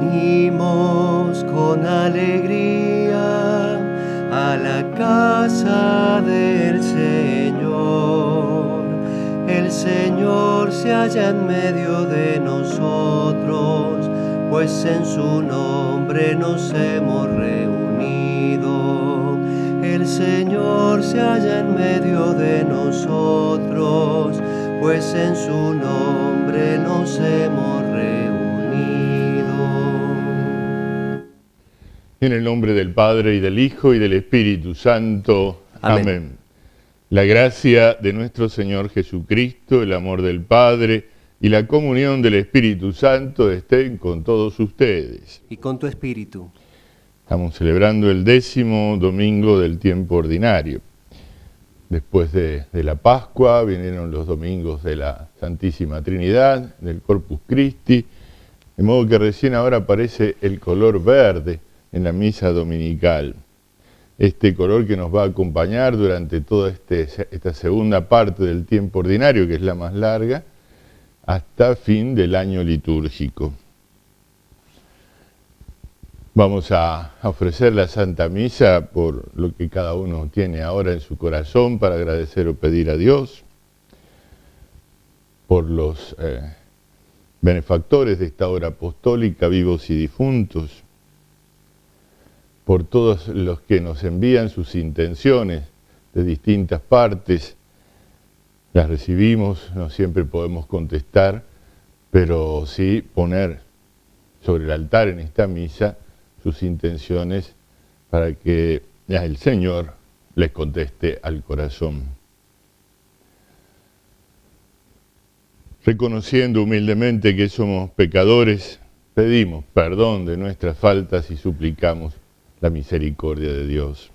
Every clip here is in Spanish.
Venimos con alegría a la casa del Señor. El Señor se halla en medio de nosotros, pues en su nombre nos hemos reunido. El Señor se halla en medio de nosotros, pues en su nombre nos hemos reunido. En el nombre del Padre, y del Hijo, y del Espíritu Santo. Amén. La gracia de nuestro Señor Jesucristo, el amor del Padre y la comunión del Espíritu Santo estén con todos ustedes. Y con tu espíritu. Estamos celebrando el 10º domingo del tiempo ordinario. Después de la Pascua vinieron los domingos de la Santísima Trinidad, del Corpus Christi, de modo que recién ahora aparece el color verde en la misa dominical. Este color que nos va a acompañar durante toda esta segunda parte del tiempo ordinario, que es la más larga, hasta fin del año litúrgico. Vamos a ofrecer la Santa Misa por lo que cada uno tiene ahora en su corazón para agradecer o pedir a Dios, por los benefactores de esta obra apostólica, vivos y difuntos, por todos los que nos envían sus intenciones de distintas partes. Las recibimos, no siempre podemos contestar, pero sí poner sobre el altar en esta misa sus intenciones para que el Señor les conteste al corazón. Reconociendo humildemente que somos pecadores, pedimos perdón de nuestras faltas y suplicamos la misericordia de Dios.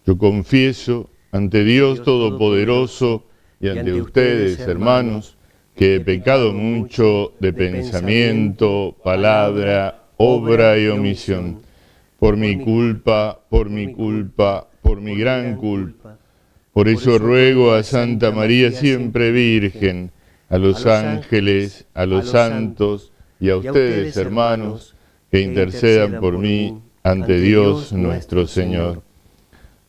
Yo confieso ante Dios Todopoderoso y ante ustedes, hermanos, que he pecado mucho de pensamiento, palabra, obra y omisión, por mi culpa, por mi gran culpa. Por eso ruego a Santa María siempre Virgen, a los ángeles, a los santos y a ustedes, hermanos, que intercedan por mí ante Dios nuestro Señor.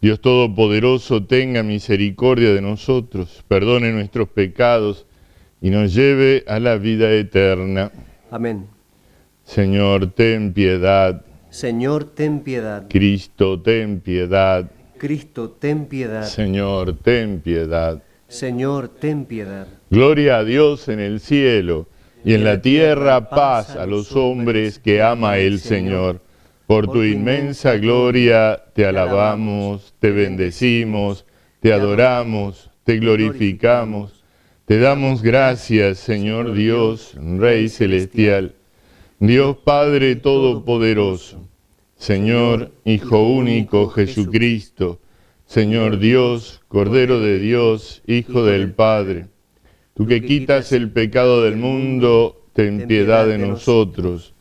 Dios Todopoderoso tenga misericordia de nosotros, perdone nuestros pecados y nos lleve a la vida eterna. Amén. Señor, ten piedad. Señor, ten piedad. Cristo, ten piedad. Cristo, ten piedad. Señor, ten piedad. Señor, ten piedad. Gloria a Dios en el cielo, y en la tierra paz a los hombres que ama el Señor. Por tu inmensa gloria te alabamos, te bendecimos, te adoramos, te glorificamos. Te damos gracias, Señor Dios, Rey celestial, Dios Padre Todopoderoso, Señor Hijo único Jesucristo, Señor Dios, Cordero de Dios, Hijo del Padre. Tú que quitas el pecado del mundo, ten piedad de nosotros.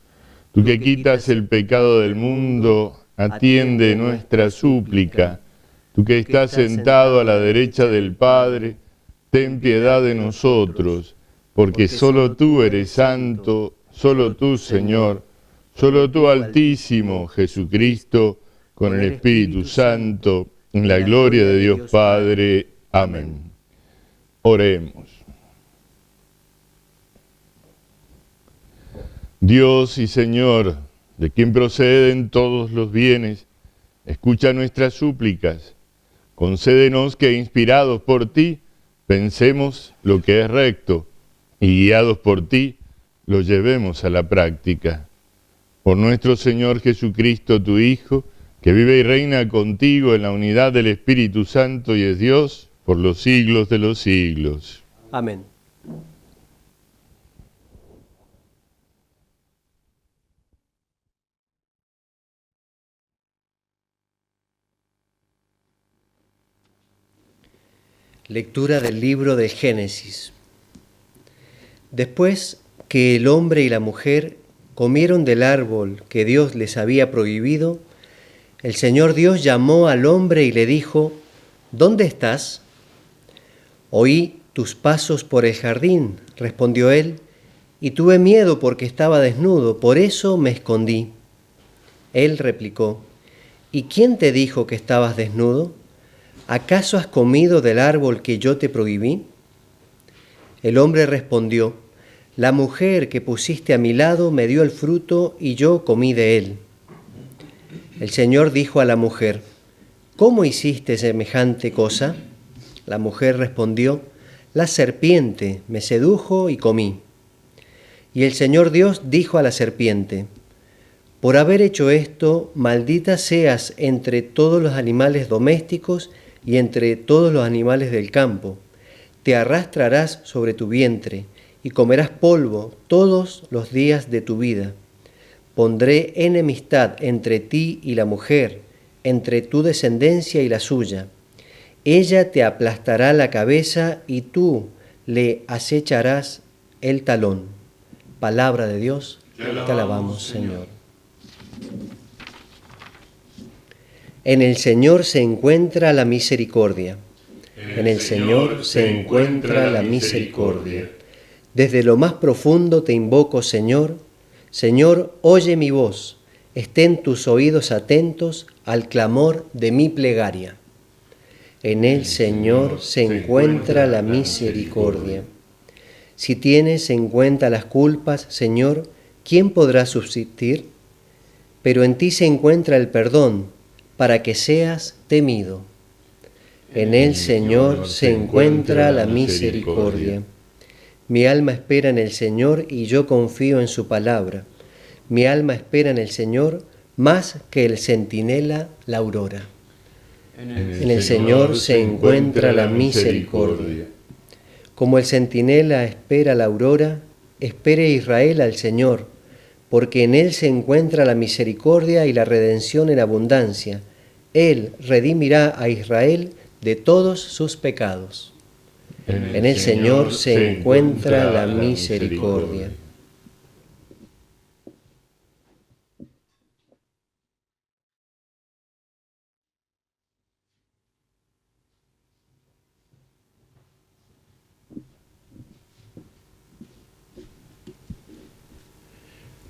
Tú que quitas el pecado del mundo, atiende nuestra súplica. Tú que estás sentado a la derecha del Padre, ten piedad de nosotros, porque solo tú eres santo, solo tú, Señor, solo tú, Altísimo Jesucristo, con el Espíritu Santo, en la gloria de Dios Padre. Amén. Oremos. Dios y Señor, de quien proceden todos los bienes, escucha nuestras súplicas. Concédenos que, inspirados por ti, pensemos lo que es recto y guiados por ti, lo llevemos a la práctica. Por nuestro Señor Jesucristo, tu Hijo, que vive y reina contigo en la unidad del Espíritu Santo y es Dios por los siglos de los siglos. Amén. Lectura del libro de Génesis. Después que el hombre y la mujer comieron del árbol que Dios les había prohibido, el Señor Dios llamó al hombre y le dijo: ¿Dónde estás? Oí tus pasos por el jardín, respondió él, y tuve miedo porque estaba desnudo, por eso me escondí. Él replicó, ¿y quién te dijo que estabas desnudo? ¿Acaso has comido del árbol que yo te prohibí? El hombre respondió, la mujer que pusiste a mi lado me dio el fruto y yo comí de él. El Señor dijo a la mujer, ¿cómo hiciste semejante cosa? La mujer respondió, la serpiente me sedujo y comí. Y el Señor Dios dijo a la serpiente, por haber hecho esto, maldita seas entre todos los animales domésticos y entre todos los animales del campo. Te arrastrarás sobre tu vientre y comerás polvo todos los días de tu vida. Pondré enemistad entre ti y la mujer, entre tu descendencia y la suya. Ella te aplastará la cabeza y tú le acecharás el talón. Palabra de Dios, te alabamos, Señor. En el Señor se encuentra la misericordia. En el Señor se encuentra la misericordia. Desde lo más profundo te invoco, Señor. Señor, oye mi voz. Estén tus oídos atentos al clamor de mi plegaria. En el Señor se encuentra la misericordia. Si tienes en cuenta las culpas, Señor, ¿quién podrá subsistir? Pero en ti se encuentra el perdón, para que seas temido. En el Señor se encuentra la misericordia. Mi alma espera en el Señor y yo confío en su palabra. Mi alma espera en el Señor más que el centinela la aurora. En el Señor se encuentra la misericordia. Como el centinela espera la aurora, espere Israel al Señor, porque en Él se encuentra la misericordia y la redención en abundancia. Él redimirá a Israel de todos sus pecados. En el Señor se encuentra la misericordia.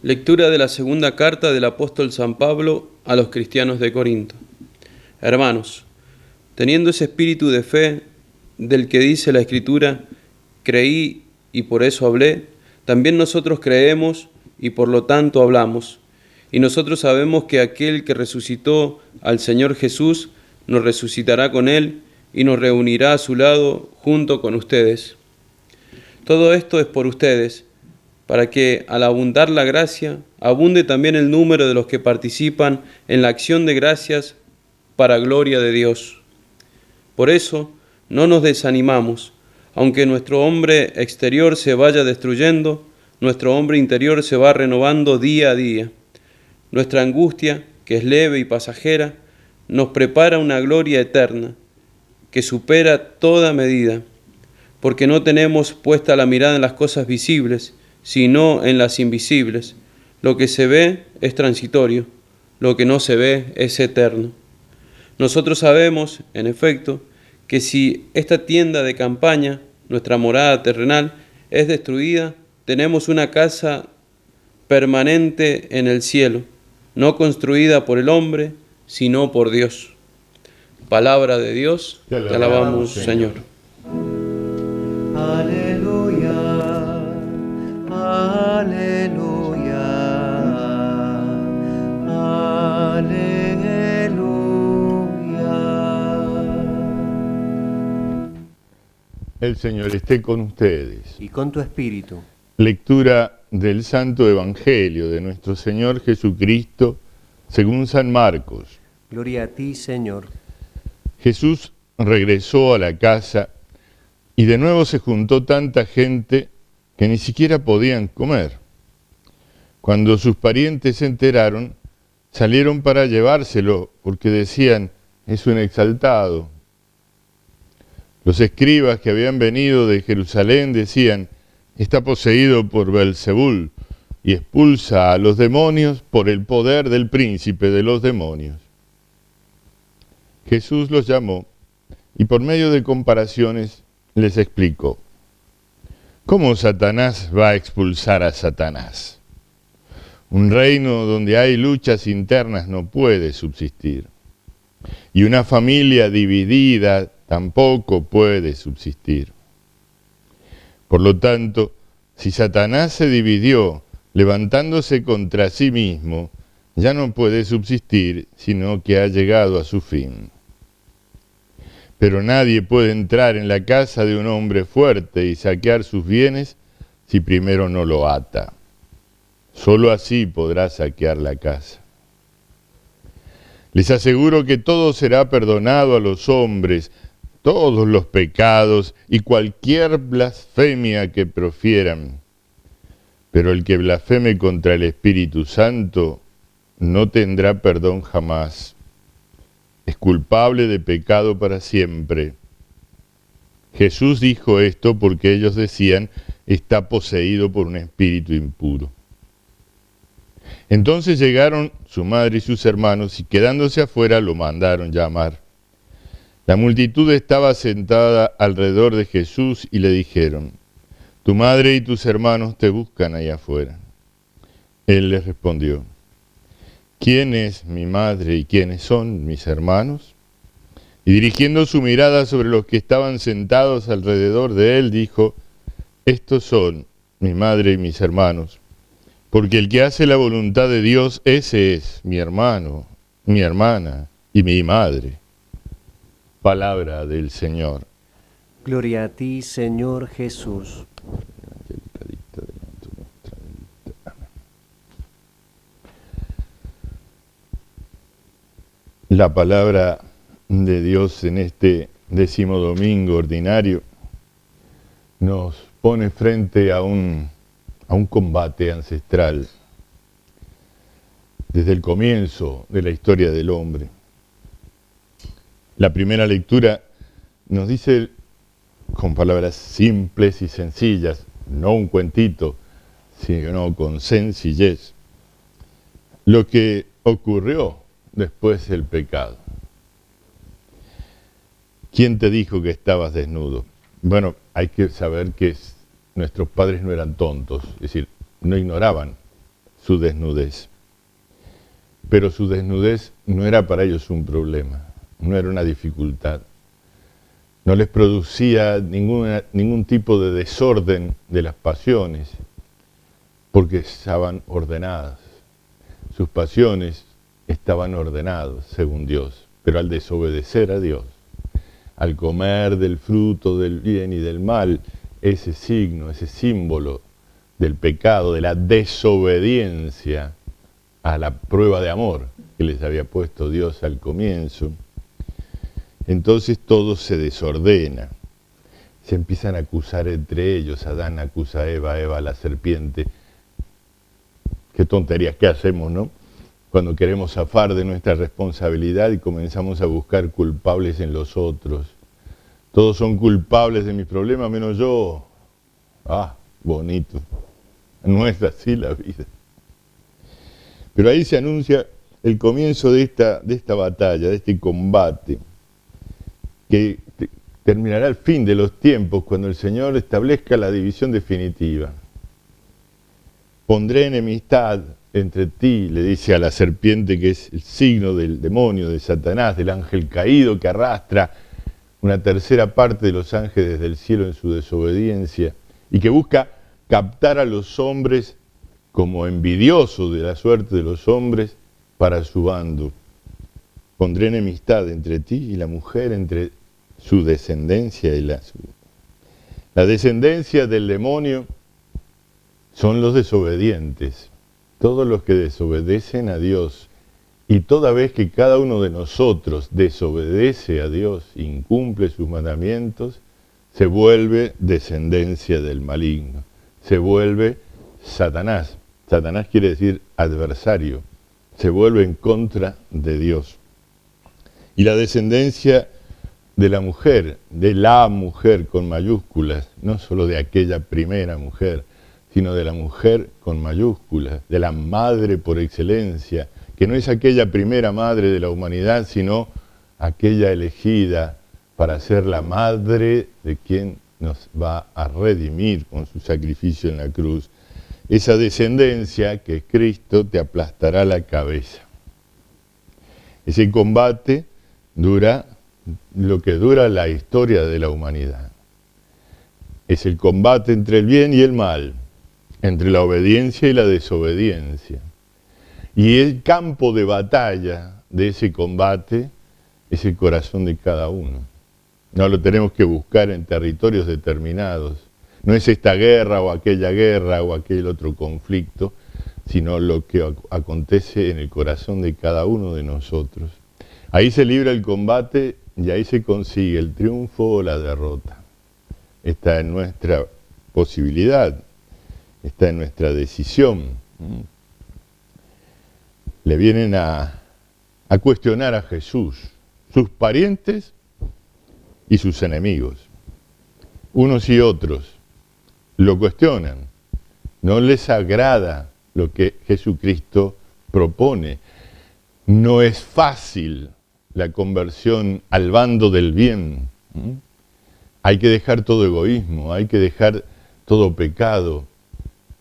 Lectura de la segunda carta del apóstol San Pablo a los cristianos de Corinto. Hermanos, teniendo ese espíritu de fe del que dice la Escritura, creí y por eso hablé, también nosotros creemos y por lo tanto hablamos. Y nosotros sabemos que aquel que resucitó al Señor Jesús nos resucitará con Él y nos reunirá a su lado junto con ustedes. Todo esto es por ustedes, para que al abundar la gracia, abunde también el número de los que participan en la acción de gracias para gloria de Dios. Por eso, no nos desanimamos, aunque nuestro hombre exterior se vaya destruyendo, nuestro hombre interior se va renovando día a día. Nuestra angustia, que es leve y pasajera, nos prepara una gloria eterna, que supera toda medida, porque no tenemos puesta la mirada en las cosas visibles, sino en las invisibles. Lo que se ve es transitorio, lo que no se ve es eterno. Nosotros sabemos, en efecto, que si esta tienda de campaña, nuestra morada terrenal, es destruida, tenemos una casa permanente en el cielo, no construida por el hombre, sino por Dios. Palabra de Dios, te alabamos, Señor. Aleluya, aleluya, aleluya. El Señor esté con ustedes. Y con tu espíritu. Lectura del Santo Evangelio de nuestro Señor Jesucristo según San Marcos. Gloria a ti, Señor. Jesús regresó a la casa y de nuevo se juntó tanta gente que ni siquiera podían comer. Cuando sus parientes se enteraron, salieron para llevárselo, porque decían, es un exaltado. Los escribas que habían venido de Jerusalén decían, está poseído por Belzebul y expulsa a los demonios por el poder del príncipe de los demonios. Jesús los llamó y por medio de comparaciones les explicó. ¿Cómo Satanás va a expulsar a Satanás? Un reino donde hay luchas internas no puede subsistir. Y una familia dividida tampoco puede subsistir. Por lo tanto, si Satanás se dividió levantándose contra sí mismo, ya no puede subsistir, sino que ha llegado a su fin. Pero nadie puede entrar en la casa de un hombre fuerte y saquear sus bienes si primero no lo ata. Solo así podrá saquear la casa. Les aseguro que todo será perdonado a los hombres, todos los pecados y cualquier blasfemia que profieran. Pero el que blasfeme contra el Espíritu Santo no tendrá perdón jamás. Es culpable de pecado para siempre. Jesús dijo esto porque ellos decían, está poseído por un espíritu impuro. Entonces llegaron su madre y sus hermanos y quedándose afuera lo mandaron llamar. La multitud estaba sentada alrededor de Jesús y le dijeron, tu madre y tus hermanos te buscan ahí afuera. Él les respondió, ¿quién es mi madre y quiénes son mis hermanos? Y dirigiendo su mirada sobre los que estaban sentados alrededor de él, dijo, estos son mi madre y mis hermanos, porque el que hace la voluntad de Dios, ese es mi hermano, mi hermana y mi madre. Palabra del Señor. Gloria a ti, Señor Jesús. La palabra de Dios en este 10º domingo ordinario nos pone frente a un combate ancestral desde el comienzo de la historia del hombre. La primera lectura nos dice con palabras simples y sencillas, no un cuentito, sino con sencillez, lo que ocurrió después del pecado. ¿Quién te dijo que estabas desnudo? Bueno, hay que saber que nuestros padres no eran tontos, es decir, no ignoraban su desnudez. Pero su desnudez no era para ellos un problema, no era una dificultad. No les producía ningún tipo de desorden de las pasiones, porque estaban ordenadas. Sus pasiones estaban ordenadas según Dios, pero al desobedecer a Dios, al comer del fruto del bien y del mal, ese signo, ese símbolo del pecado, de la desobediencia a la prueba de amor que les había puesto Dios al comienzo, entonces todo se desordena. Se empiezan a acusar entre ellos, Adán acusa a Eva, Eva a la serpiente. Qué tonterías que hacemos, ¿no? Cuando queremos zafar de nuestra responsabilidad y comenzamos a buscar culpables en los otros. Todos son culpables de mis problemas menos yo. Ah, bonito. No es así la vida. Pero ahí se anuncia el comienzo de esta batalla, de este combate, que terminará al fin de los tiempos, cuando el Señor establezca la división definitiva. Pondré enemistad entre ti, le dice a la serpiente, que es el signo del demonio, de Satanás, del ángel caído que arrastra una tercera parte de los ángeles del cielo en su desobediencia y que busca captar a los hombres como envidiosos de la suerte de los hombres para su bando. Pondré enemistad entre ti y la mujer, entre su descendencia y la suya. La descendencia del demonio son los desobedientes, todos los que desobedecen a Dios. Y toda vez que cada uno de nosotros desobedece a Dios, incumple sus mandamientos, se vuelve descendencia del maligno, se vuelve Satanás. Satanás quiere decir adversario, se vuelve en contra de Dios. Y la descendencia de la mujer con mayúsculas, no solo de aquella primera mujer, sino de la mujer con mayúsculas, de la madre por excelencia, que no es aquella primera madre de la humanidad, sino aquella elegida para ser la madre de quien nos va a redimir con su sacrificio en la cruz. Esa descendencia que es Cristo te aplastará la cabeza. Ese combate dura lo que dura la historia de la humanidad. Es el combate entre el bien y el mal, entre la obediencia y la desobediencia. Y el campo de batalla de ese combate es el corazón de cada uno. No lo tenemos que buscar en territorios determinados. No es esta guerra o aquel otro conflicto, sino lo que acontece en el corazón de cada uno de nosotros. Ahí se libra el combate y ahí se consigue el triunfo o la derrota. Está en nuestra posibilidad, está en nuestra decisión. Le vienen a cuestionar a Jesús, sus parientes y sus enemigos. Unos y otros lo cuestionan. No les agrada lo que Jesucristo propone. No es fácil la conversión al bando del bien. Hay que dejar todo egoísmo, hay que dejar todo pecado,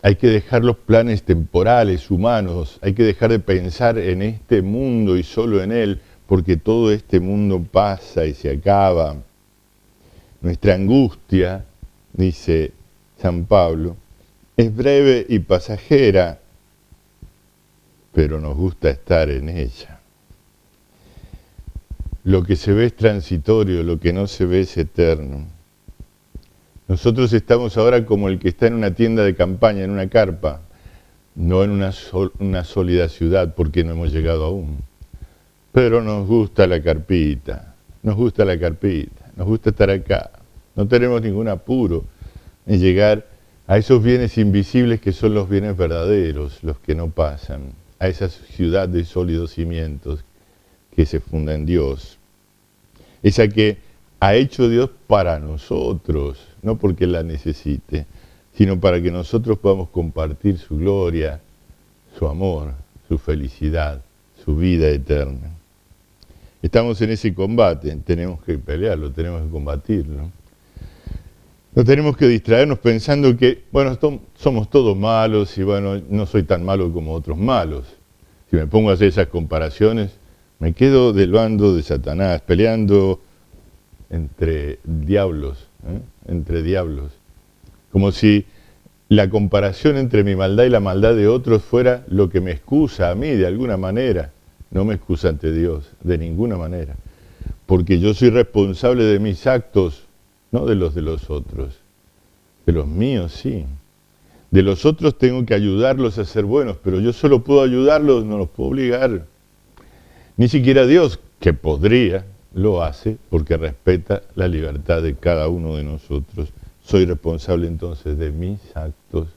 hay que dejar los planes temporales, humanos, hay que dejar de pensar en este mundo y solo en él, porque todo este mundo pasa y se acaba. Nuestra angustia, dice San Pablo, es breve y pasajera, pero nos gusta estar en ella. Lo que se ve es transitorio, lo que no se ve es eterno. Nosotros estamos ahora como el que está en una tienda de campaña, en una carpa, no en una sólida ciudad, porque no hemos llegado aún. Pero nos gusta la carpita, nos gusta estar acá. No tenemos ningún apuro en llegar a esos bienes invisibles que son los bienes verdaderos, los que no pasan, a esa ciudad de sólidos cimientos que se funda en Dios. Esa que ha hecho Dios para nosotros, no porque la necesite, sino para que nosotros podamos compartir su gloria, su amor, su felicidad, su vida eterna. Estamos en ese combate, tenemos que pelearlo, tenemos que combatirlo. No tenemos que distraernos pensando que, bueno, somos todos malos y bueno, no soy tan malo como otros malos. Si me pongo a hacer esas comparaciones, me quedo del bando de Satanás, peleando entre diablos, como si la comparación entre mi maldad y la maldad de otros fuera lo que me excusa a mí de alguna manera. No me excusa ante Dios, de ninguna manera, porque yo soy responsable de mis actos, no de los otros. De los míos, sí. De los otros tengo que ayudarlos a ser buenos, pero yo solo puedo ayudarlos, no los puedo obligar. Ni siquiera Dios, que podría, lo hace porque respeta la libertad de cada uno de nosotros. Soy responsable entonces de mis actos,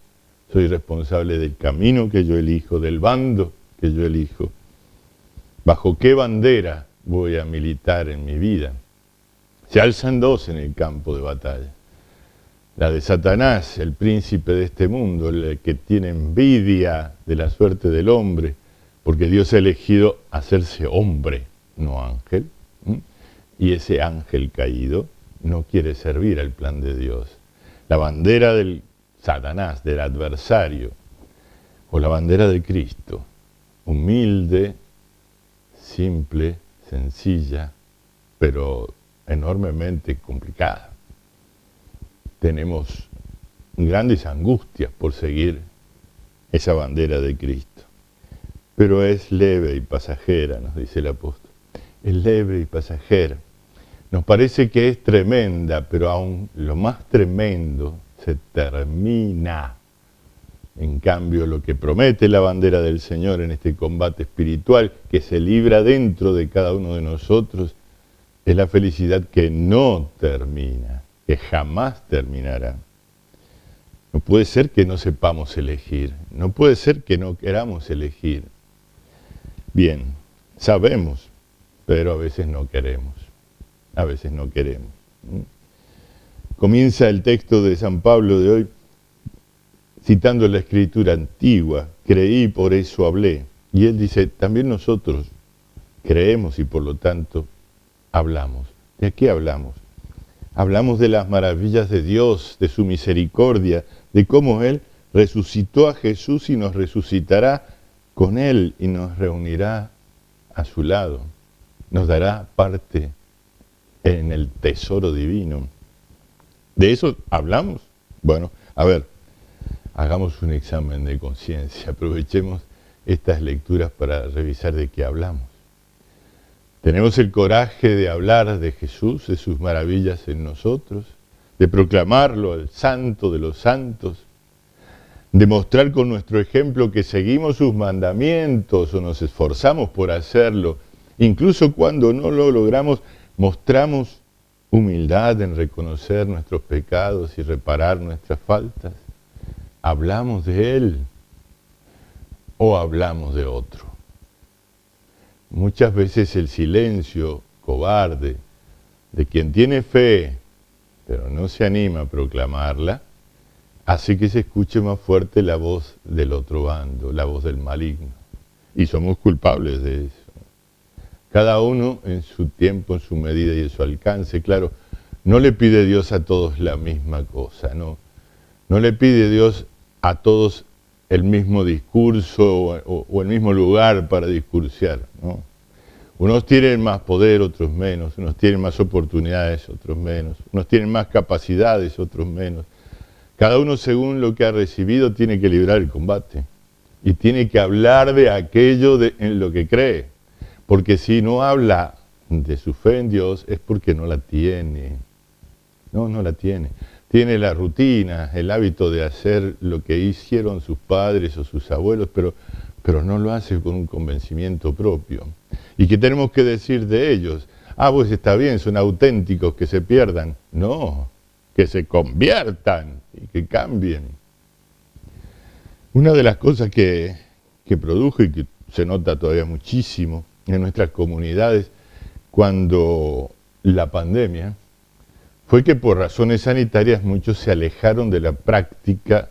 soy responsable del camino que yo elijo, del bando que yo elijo. ¿Bajo qué bandera voy a militar en mi vida? Se alzan dos en el campo de batalla. La de Satanás, el príncipe de este mundo, el que tiene envidia de la suerte del hombre, porque Dios ha elegido hacerse hombre, no ángel. Y ese ángel caído no quiere servir al plan de Dios. La bandera del Satanás, del adversario, o la bandera de Cristo, humilde, simple, sencilla, pero enormemente complicada. Tenemos grandes angustias por seguir esa bandera de Cristo. Pero es leve y pasajera, nos dice el apóstol. Es leve y pasajera. Nos parece que es tremenda, pero aún lo más tremendo se termina. En cambio, lo que promete la bandera del Señor en este combate espiritual que se libra dentro de cada uno de nosotros es la felicidad que no termina, que jamás terminará. No puede ser que no sepamos elegir, no puede ser que no queramos elegir. Bien, sabemos, pero a veces no queremos. A veces no queremos. Comienza el texto de San Pablo de hoy citando la escritura antigua, creí, por eso hablé. Y él dice, también nosotros creemos y por lo tanto hablamos. ¿De qué hablamos? Hablamos de las maravillas de Dios, de su misericordia, de cómo Él resucitó a Jesús y nos resucitará con Él y nos reunirá a su lado. Nos dará parte en el tesoro divino. ¿De eso hablamos? Bueno, a ver, hagamos un examen de conciencia. Aprovechemos estas lecturas para revisar de qué hablamos. ¿Tenemos el coraje de hablar de Jesús, de sus maravillas en nosotros? ¿De proclamarlo al santo de los santos? ¿De mostrar con nuestro ejemplo que seguimos sus mandamientos o nos esforzamos por hacerlo? Incluso cuando no lo logramos, mostramos humildad en reconocer nuestros pecados y reparar nuestras faltas. ¿Hablamos de Él o hablamos de otro? Muchas veces el silencio cobarde de quien tiene fe, pero no se anima a proclamarla, hace que se escuche más fuerte la voz del otro bando, la voz del maligno. Y somos culpables de eso. Cada uno en su tiempo, en su medida y en su alcance. Claro, no le pide Dios a todos la misma cosa, no. No le pide Dios a todos el mismo discurso o el mismo lugar para discursiar, ¿no? Unos tienen más poder, otros menos. Unos tienen más oportunidades, otros menos. Unos tienen más capacidades, otros menos. Cada uno, según lo que ha recibido, tiene que librar el combate. Y tiene que hablar de aquello en lo que cree. Porque si no habla de su fe en Dios, es porque no la tiene. No la tiene. Tiene la rutina, el hábito de hacer lo que hicieron sus padres o sus abuelos, pero no lo hace con un convencimiento propio. ¿Y qué tenemos que decir de ellos? Pues está bien, son auténticos, que se pierdan. No, que se conviertan y que cambien. Una de las cosas que produjo y que se nota todavía muchísimo en nuestras comunidades cuando la pandemia fue que por razones sanitarias muchos se alejaron de la práctica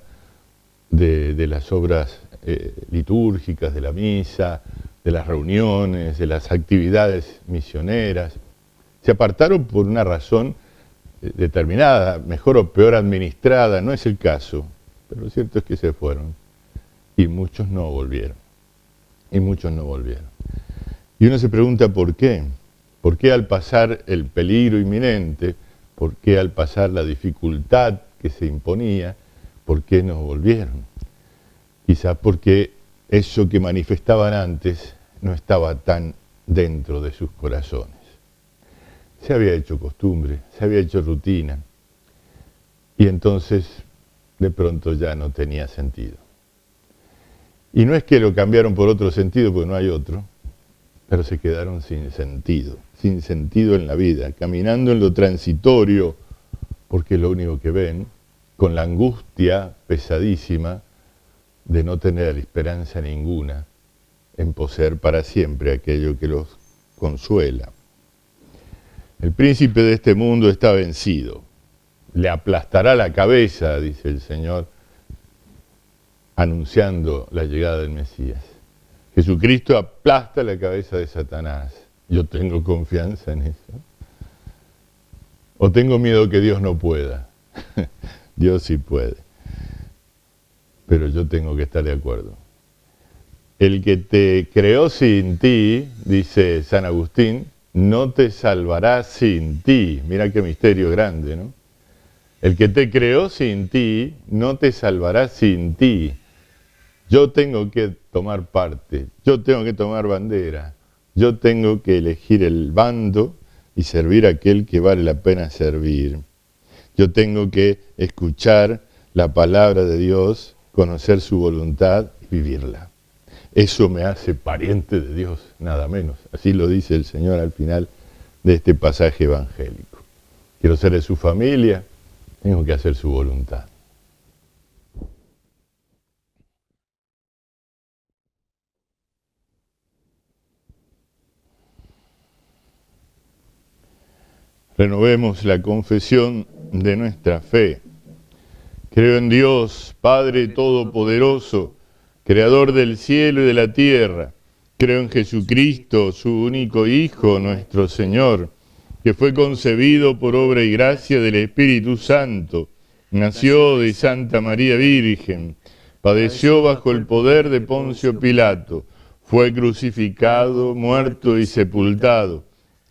de las obras litúrgicas, de la misa, de las reuniones, de las actividades misioneras. Se apartaron por una razón determinada, mejor o peor administrada, no es el caso, pero lo cierto es que se fueron y muchos no volvieron. Y uno se pregunta ¿por qué? ¿Por qué al pasar el peligro inminente? ¿Por qué al pasar la dificultad que se imponía? ¿Por qué no volvieron? Quizás porque eso que manifestaban antes no estaba tan dentro de sus corazones. Se había hecho costumbre, se había hecho rutina, y entonces de pronto ya no tenía sentido. Y no es que lo cambiaron por otro sentido, porque no hay otro, pero se quedaron sin sentido en la vida, caminando en lo transitorio, porque es lo único que ven, con la angustia pesadísima de no tener esperanza ninguna en poseer para siempre aquello que los consuela. El príncipe de este mundo está vencido, le aplastará la cabeza, dice el Señor, anunciando la llegada del Mesías. Jesucristo aplasta la cabeza de Satanás. Yo tengo confianza en eso. ¿O tengo miedo que Dios no pueda? Dios sí puede. Pero yo tengo que estar de acuerdo. El que te creó sin ti, dice San Agustín, no te salvará sin ti. Mira qué misterio grande, ¿no? El que te creó sin ti, no te salvará sin ti. Yo tengo que tomar parte, yo tengo que tomar bandera, yo tengo que elegir el bando y servir a aquel que vale la pena servir. Yo tengo que escuchar la palabra de Dios, conocer su voluntad y vivirla. Eso me hace pariente de Dios, nada menos. Así lo dice el Señor al final de este pasaje evangélico. Quiero ser de su familia, tengo que hacer su voluntad. Renovemos la confesión de nuestra fe. Creo en Dios, Padre Todopoderoso, Creador del cielo y de la tierra. Creo en Jesucristo, su único Hijo, nuestro Señor, que fue concebido por obra y gracia del Espíritu Santo, nació de Santa María Virgen, padeció bajo el poder de Poncio Pilato, fue crucificado, muerto y sepultado,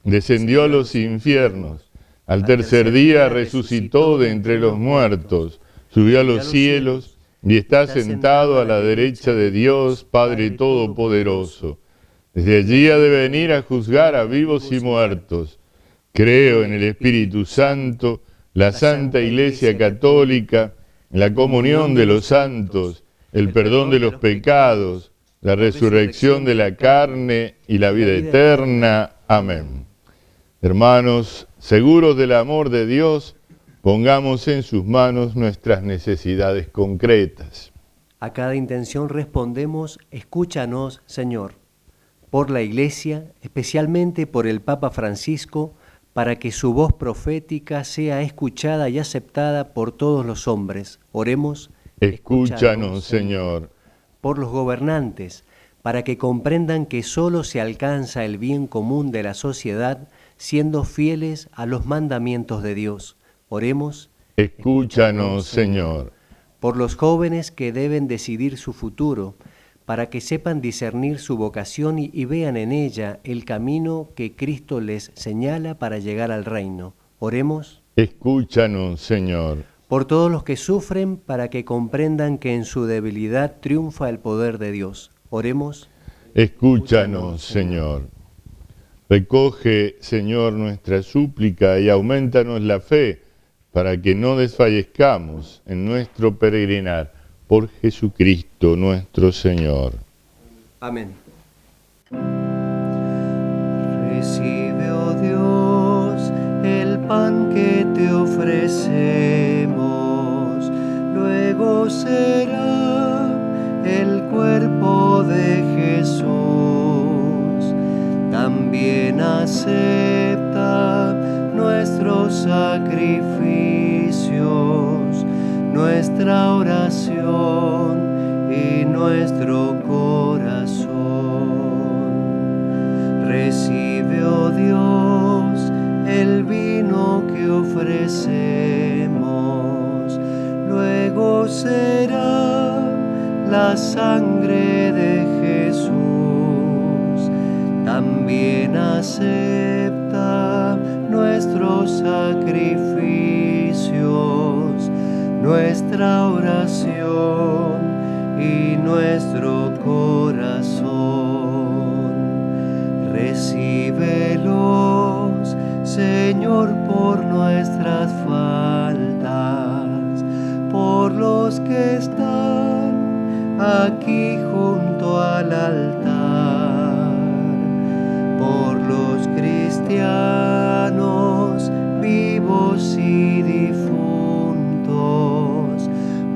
descendió a los infiernos, al tercer día resucitó de entre los muertos, subió a los cielos y está sentado a la derecha de Dios, Padre Todopoderoso. Desde allí ha de venir a juzgar a vivos y muertos. Creo en el Espíritu Santo, la Santa Iglesia Católica, la comunión de los santos, el perdón de los pecados, la resurrección de la carne y la vida eterna. Amén. Hermanos, seguros del amor de Dios, pongamos en sus manos nuestras necesidades concretas. A cada intención respondemos: escúchanos, Señor. Por la Iglesia, especialmente por el Papa Francisco, para que su voz profética sea escuchada y aceptada por todos los hombres. Oremos: escúchanos, Señor. Por los gobernantes, para que comprendan que solo se alcanza el bien común de la sociedad siendo fieles a los mandamientos de Dios. Oremos: escúchanos, Señor. Por los jóvenes que deben decidir su futuro, para que sepan discernir su vocación y vean en ella el camino que Cristo les señala para llegar al reino. Oremos: escúchanos, Señor. Por todos los que sufren, para que comprendan que en su debilidad triunfa el poder de Dios. Oremos: escúchanos, Señor. Recoge, Señor, nuestra súplica y aumentanos la fe, para que no desfallezcamos en nuestro peregrinar. Por Jesucristo nuestro Señor. Amén. Recibe, oh Dios, el pan que te ofrecemos, luego será el cuerpo de Jesús. También acepta nuestros sacrificios, nuestra oración y nuestro corazón. Recibe, oh Dios, el vino que ofrecemos, luego será la sangre de Jesús. También acepta nuestros sacrificios, nuestra oración y nuestro corazón. Recíbelos, Señor, por nuestras faltas, por los que están aquí junto al altar, por los cristianos vivos y difuntos,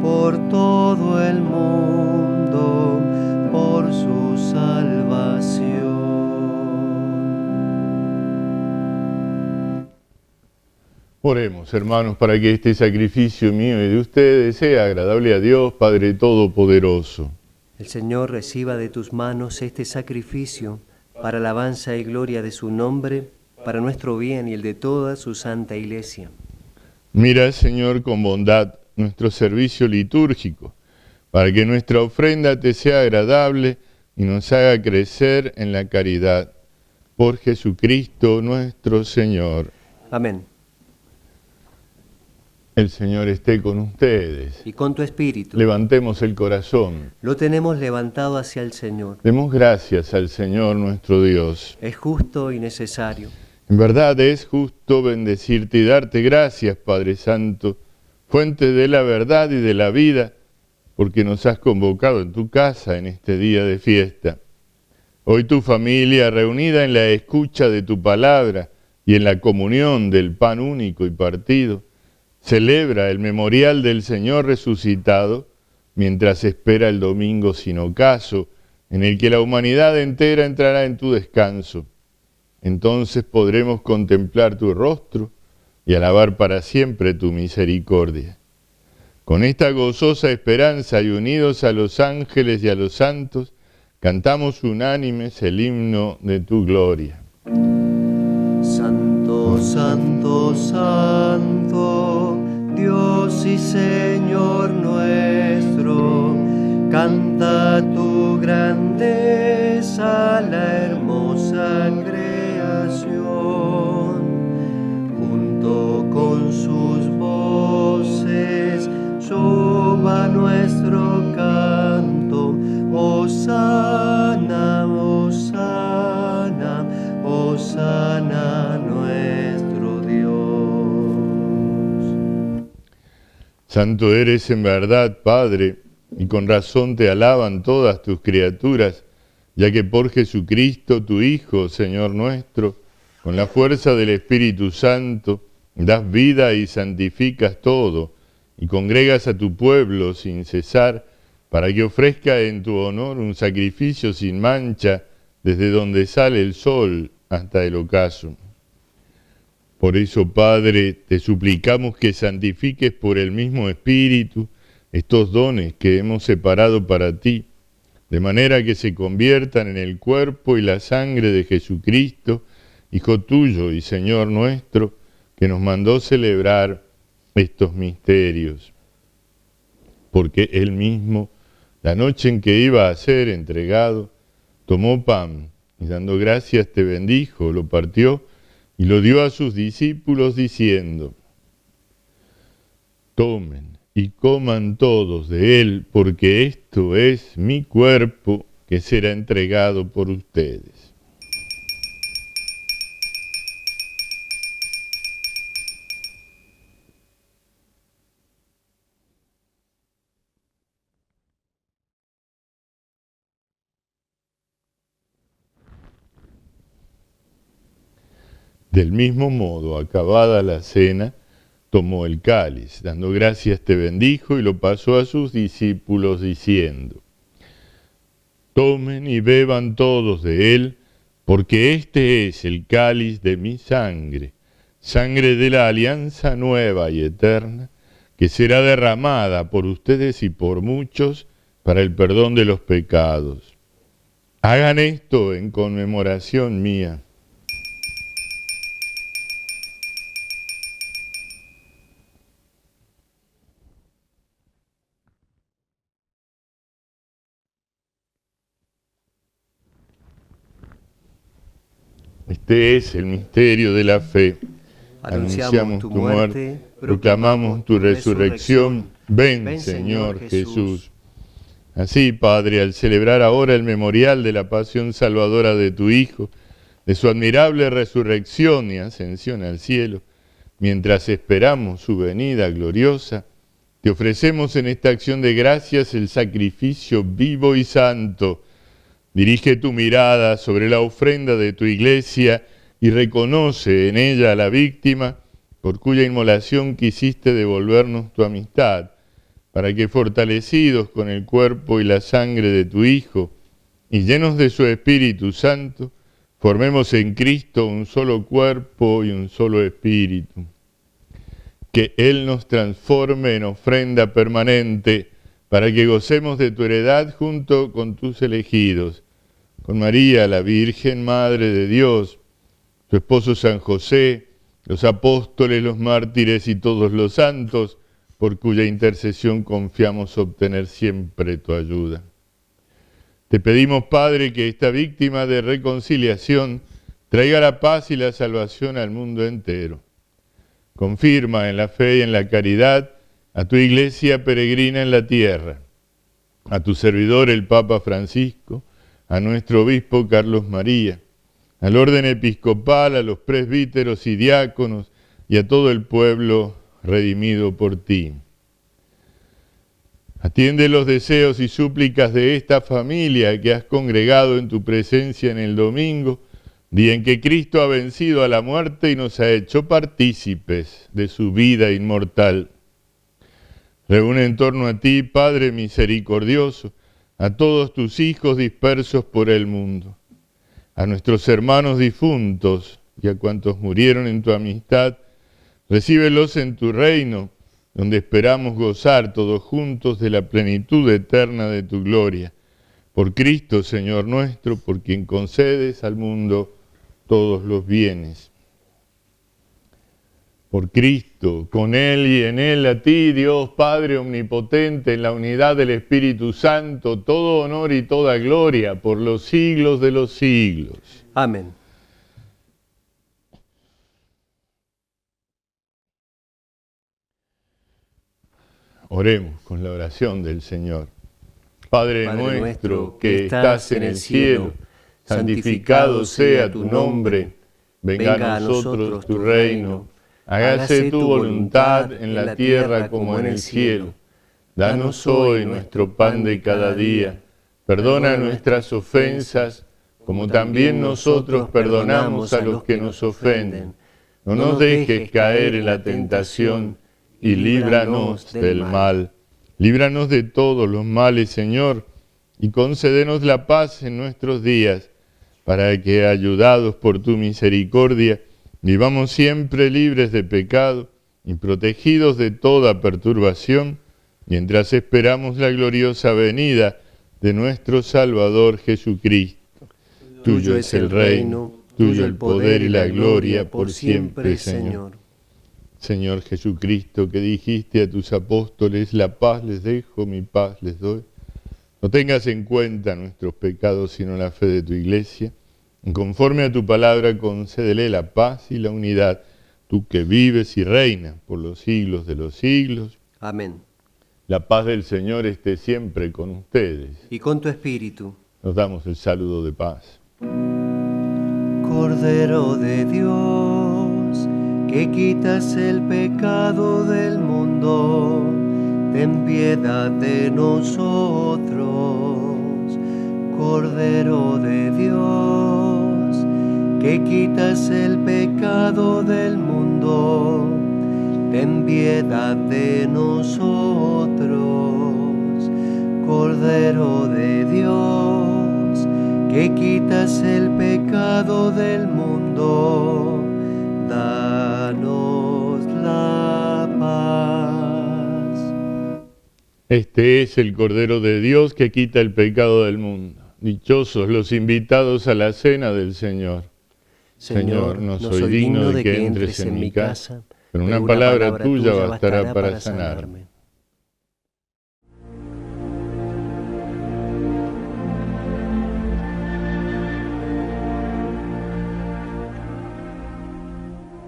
por todo el mundo, por su salvación. Oremos, hermanos, para que este sacrificio mío y de ustedes sea agradable a Dios, Padre Todopoderoso. El Señor reciba de tus manos este sacrificio para alabanza y gloria de su nombre, para nuestro bien y el de toda su santa Iglesia. Mira, Señor, con bondad nuestro servicio litúrgico, para que nuestra ofrenda te sea agradable y nos haga crecer en la caridad. Por Jesucristo nuestro Señor. Amén. El Señor esté con ustedes. Y con tu espíritu. Levantemos el corazón. Lo tenemos levantado hacia el Señor. Demos gracias al Señor nuestro Dios. Es justo y necesario. En verdad es justo bendecirte y darte gracias, Padre Santo, fuente de la verdad y de la vida, porque nos has convocado en tu casa en este día de fiesta. Hoy tu familia, reunida en la escucha de tu palabra y en la comunión del pan único y partido, celebra el memorial del Señor resucitado, mientras espera el domingo sin ocaso, en el que la humanidad entera entrará en tu descanso. Entonces podremos contemplar tu rostro y alabar para siempre tu misericordia. Con esta gozosa esperanza y unidos a los ángeles y a los santos, cantamos unánimes el himno de tu gloria. Santo, Santo, Santo, Dios y Señor nuestro, canta tu grandeza la hermosa creación. Junto con sus voces suba nuestro canto. Hosana, Hosana, Hosana nuestro Dios. Santo eres en verdad, Padre, y con razón te alaban todas tus criaturas, ya que por Jesucristo, tu Hijo, Señor nuestro, con la fuerza del Espíritu Santo, das vida y santificas todo, y congregas a tu pueblo sin cesar, para que ofrezca en tu honor un sacrificio sin mancha, desde donde sale el sol hasta el ocaso. Por eso, Padre, te suplicamos que santifiques por el mismo Espíritu estos dones que hemos separado para ti, de manera que se conviertan en el cuerpo y la sangre de Jesucristo, Hijo tuyo y Señor nuestro, que nos mandó celebrar estos misterios. Porque Él mismo, la noche en que iba a ser entregado, tomó pan y dando gracias te bendijo, lo partió y lo dio a sus discípulos diciendo: tomen y coman todos de él, porque esto es mi cuerpo que será entregado por ustedes. Del mismo modo, acabada la cena, tomó el cáliz, dando gracias te bendijo y lo pasó a sus discípulos diciendo: tomen y beban todos de él, porque este es el cáliz de mi sangre, sangre de la alianza nueva y eterna, que será derramada por ustedes y por muchos para el perdón de los pecados. Hagan esto en conmemoración mía. Este es el misterio de la fe. Anunciamos tu muerte, proclamamos tu resurrección. Ven, Señor Jesús. Así, Padre, al celebrar ahora el memorial de la pasión salvadora de tu Hijo, de su admirable resurrección y ascensión al cielo, mientras esperamos su venida gloriosa, te ofrecemos en esta acción de gracias el sacrificio vivo y santo. Dirige tu mirada sobre la ofrenda de tu iglesia y reconoce en ella a la víctima por cuya inmolación quisiste devolvernos tu amistad, para que fortalecidos con el cuerpo y la sangre de tu Hijo y llenos de su Espíritu Santo, formemos en Cristo un solo cuerpo y un solo espíritu. Que Él nos transforme en ofrenda permanente, para que gocemos de tu heredad junto con tus elegidos, con María, la Virgen Madre de Dios, tu esposo San José, los apóstoles, los mártires y todos los santos, por cuya intercesión confiamos obtener siempre tu ayuda. Te pedimos, Padre, que esta víctima de reconciliación traiga la paz y la salvación al mundo entero. Confirma en la fe y en la caridad a tu iglesia peregrina en la tierra, a tu servidor el Papa Francisco, a nuestro obispo Carlos María, al orden episcopal, a los presbíteros y diáconos y a todo el pueblo redimido por ti. Atiende los deseos y súplicas de esta familia que has congregado en tu presencia en el domingo, día en que Cristo ha vencido a la muerte y nos ha hecho partícipes de su vida inmortal. Reúne en torno a ti, Padre misericordioso, a todos tus hijos dispersos por el mundo, a nuestros hermanos difuntos y a cuantos murieron en tu amistad. Recíbelos en tu reino, donde esperamos gozar todos juntos de la plenitud eterna de tu gloria. Por Cristo, Señor nuestro, por quien concedes al mundo todos los bienes. Por Cristo, con Él y en Él, a ti, Dios Padre Omnipotente, en la unidad del Espíritu Santo, todo honor y toda gloria por los siglos de los siglos. Amén. Oremos con la oración del Señor. Padre nuestro que estás en el cielo, santificado sea tu nombre. Venga a nosotros tu reino. Hágase tu voluntad en la tierra como en el cielo. Danos hoy nuestro pan de cada día. Perdona nuestras ofensas, como también nosotros perdonamos a los que nos ofenden. No nos dejes caer en la tentación, y líbranos del mal. Líbranos de todos los males, Señor, y concédenos la paz en nuestros días, para que, ayudados por tu misericordia, vivamos siempre libres de pecado y protegidos de toda perturbación, mientras esperamos la gloriosa venida de nuestro Salvador Jesucristo. Tuyo es el reino, tuyo el poder y la gloria por siempre, Señor. Señor Jesucristo, que dijiste a tus apóstoles, la paz les dejo, mi paz les doy. No tengas en cuenta nuestros pecados, sino la fe de tu Iglesia. Conforme a tu palabra, concédele la paz y la unidad, tú que vives y reinas por los siglos de los siglos. Amén. La paz del Señor esté siempre con ustedes. Y con tu espíritu. Nos damos el saludo de paz. Cordero de Dios, que quitas el pecado del mundo, ten piedad de nosotros. Cordero de Dios, que quitas el pecado del mundo, ten piedad de nosotros. Cordero de Dios, que quitas el pecado del mundo, danos la paz. Este es el Cordero de Dios que quita el pecado del mundo. Dichosos los invitados a la cena del Señor. Señor, no soy digno de que entres en mi casa, pero una palabra tuya bastará para sanarme.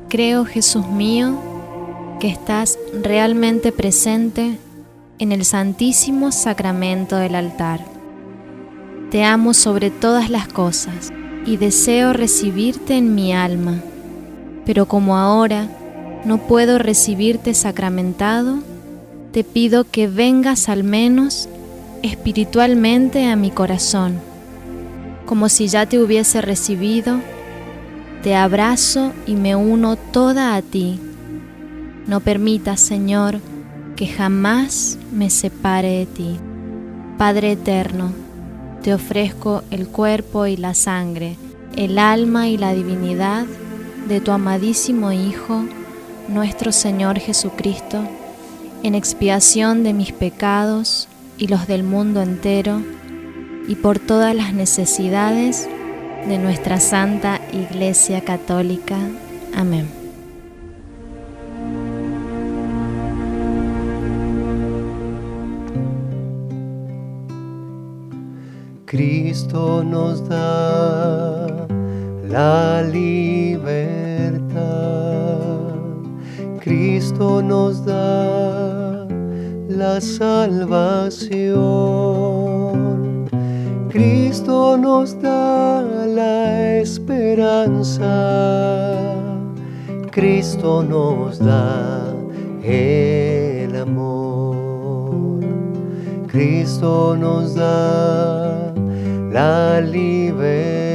Creo, Jesús mío, que estás realmente presente en el Santísimo Sacramento del altar. Te amo sobre todas las cosas y deseo recibirte en mi alma, pero como ahora no puedo recibirte sacramentado, te pido que vengas al menos espiritualmente a mi corazón, como si ya te hubiese recibido. Te abrazo y me uno toda a ti. No permitas, Señor, que jamás me separe de ti. Padre eterno, te ofrezco el cuerpo y la sangre, el alma y la divinidad de tu amadísimo Hijo, nuestro Señor Jesucristo, en expiación de mis pecados y los del mundo entero, y por todas las necesidades de nuestra Santa Iglesia Católica. Amén. Cristo nos da la libertad. Cristo nos da la salvación. Cristo nos da la esperanza. Cristo nos da el amor. Cristo nos da la libertad.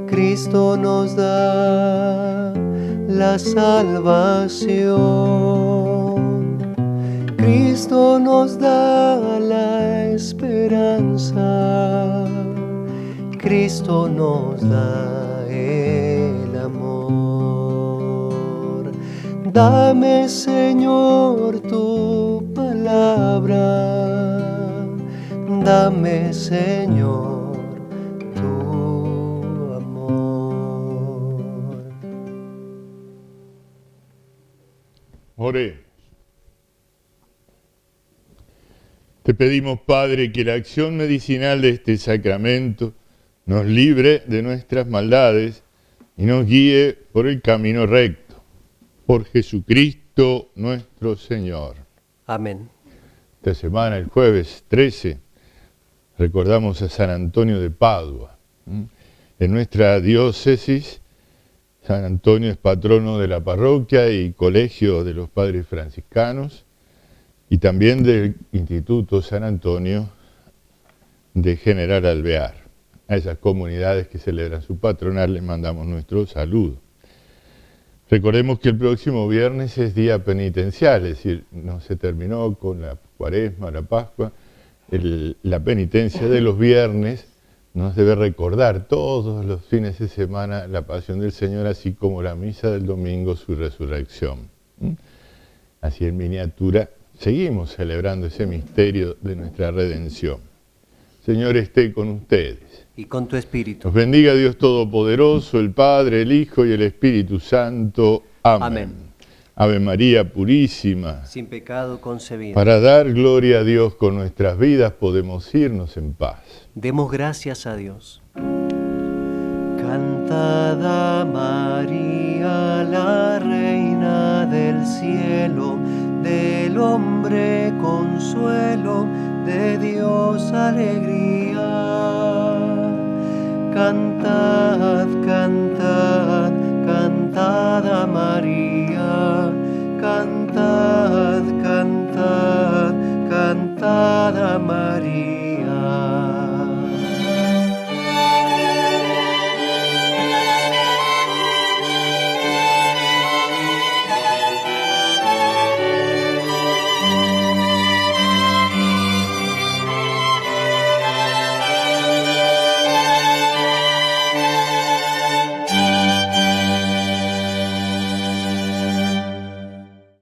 Cristo nos da la salvación. Cristo nos da la esperanza. Cristo nos da el amor. Dame, Señor, tu palabra. Dame, Señor, tu amor. Oremos. Te pedimos, Padre, que la acción medicinal de este sacramento nos libre de nuestras maldades y nos guíe por el camino recto. Por Jesucristo nuestro Señor. Amén. Esta semana, el jueves 13, recordamos a San Antonio de Padua. En nuestra diócesis, San Antonio es patrono de la parroquia y colegio de los padres franciscanos y también del Instituto San Antonio de General Alvear. A esas comunidades que celebran su patronal les mandamos nuestro saludo. Recordemos que el próximo viernes es día penitencial, es decir, no se terminó con la Cuaresma, la Pascua. La penitencia de los viernes nos debe recordar todos los fines de semana la pasión del Señor, así como la misa del domingo, su resurrección. Así en miniatura seguimos celebrando ese misterio de nuestra redención. Señor esté con ustedes. Y con tu espíritu. Nos bendiga Dios Todopoderoso, el Padre, el Hijo y el Espíritu Santo. Amén. Amén. Ave María Purísima. Sin pecado concebida. Para dar gloria a Dios con nuestras vidas podemos irnos en paz. Demos gracias a Dios. Cantad a María, la Reina del cielo, del hombre consuelo, de Dios alegría. Cantad, cantad, cantad a María, cantad, cantad, cantad a María.